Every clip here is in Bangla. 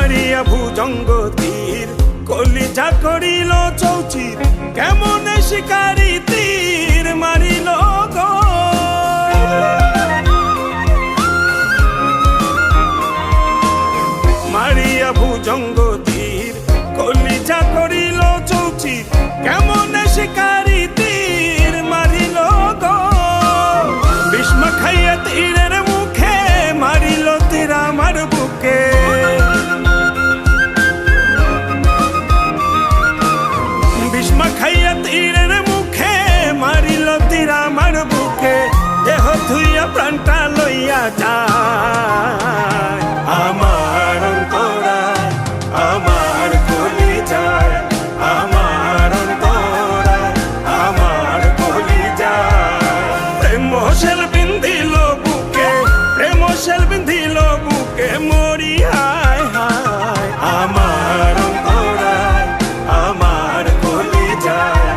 মারিয়া ভুজঙ্গ তীর কলিজা করিল চৌচির, কেমন শিকারি তীর মারিল গো। মারিয়া ভুজঙ্গ তীর কলিজা করিল চৌচির, কেমন শিকারি তীর মারিল গো। বিস্ম খাইয়া তীরের মুখে মারিল তীর আমার বুকে। বিস্ম খাইয়া তীরের মুখে মারিল তীর আমার বুকে। দেহ ধুইয়া প্রাণটা লইয়া যায় আমার অন্তরায়, আমার কলিজায়, আমার অন্তরায়, আমার কলিজায়। প্রেম শেল বিন্ধিল বুকে, প্রেম শেল বিন্ধিল বুকে মরি হায় হায়। আমার অন্তরায়, আমার কলিজায়,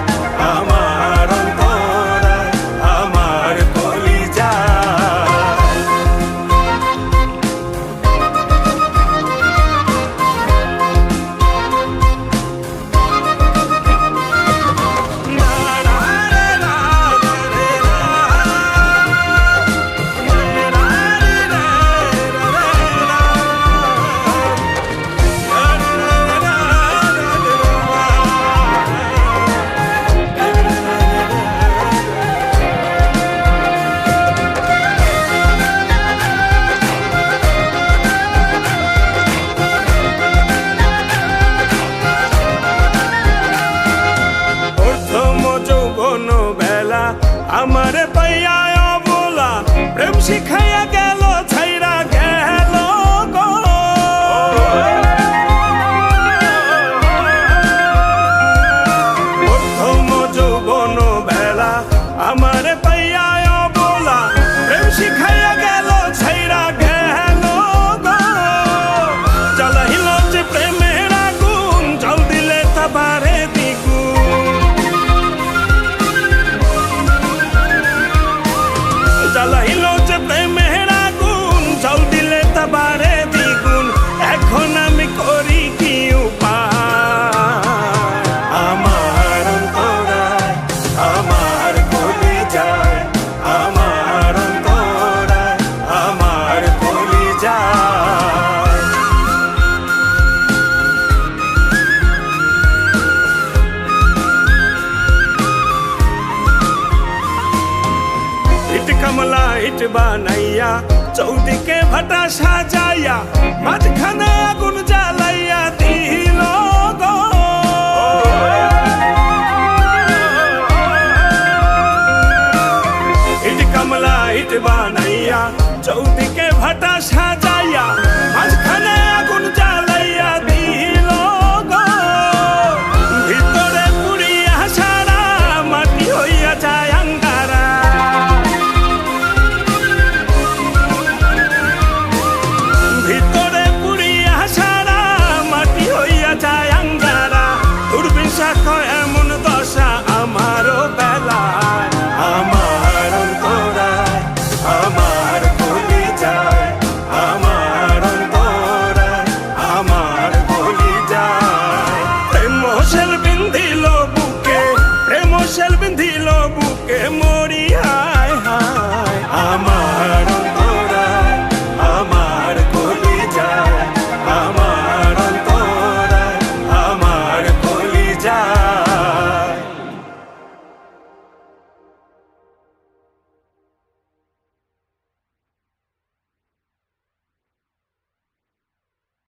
আমার অন্তরায়, আমার কলিজায়। আমার পাইয়া অবলা প্রেম শিখাইয়া গেল ছাইরা গেল গো। প্রথম যৌবন বেলা আমার পাইয়া অবলা প্রেম শিখাইয়া গেল ছাইরা গেল গো। জ্বালাইল যে প্রেমের আগুন, জল দিলে তা বাড়ে দ্বিগুণ। জ্বালাইল যে প্রেমের আগুন, জল দিলে তা বাড়ে দ্বিগুণ। এখন আমি করি কি উপায়? আমার অন্তরায়, আমার কলিজায়, আমার অন্তরায়, আমার কলিজায়। ইট কমলা ইট বানাইয়া চৌদিকে ভাটা সাজাইয়া, মাঝখানে আগুন জ্বালাইয়া দিল গো। ইট কমলা ইট বানাইয়া চৌদিকে ভাটা সাজাইয়া, মাঝখানে আগুন জ্বালাইয়া দিল গো। ভিতরে পুড়িয়া সারা মাটি হইয়া যায় আঙ্গারা। ভিতরে পুড়িয়া সারা মাটি হইয়া যায় আঙ্গারা। দূরবীন সাক্ষ্য এমন দশা আমারও বেলায়। আমার অন্তরায়, আমার কলিজায়, আমার অন্তরায়, আমার কলিজায়। প্রেম শেল বিন্ধিল বুকে, প্রেম শেল বিন্ধিল বুকে।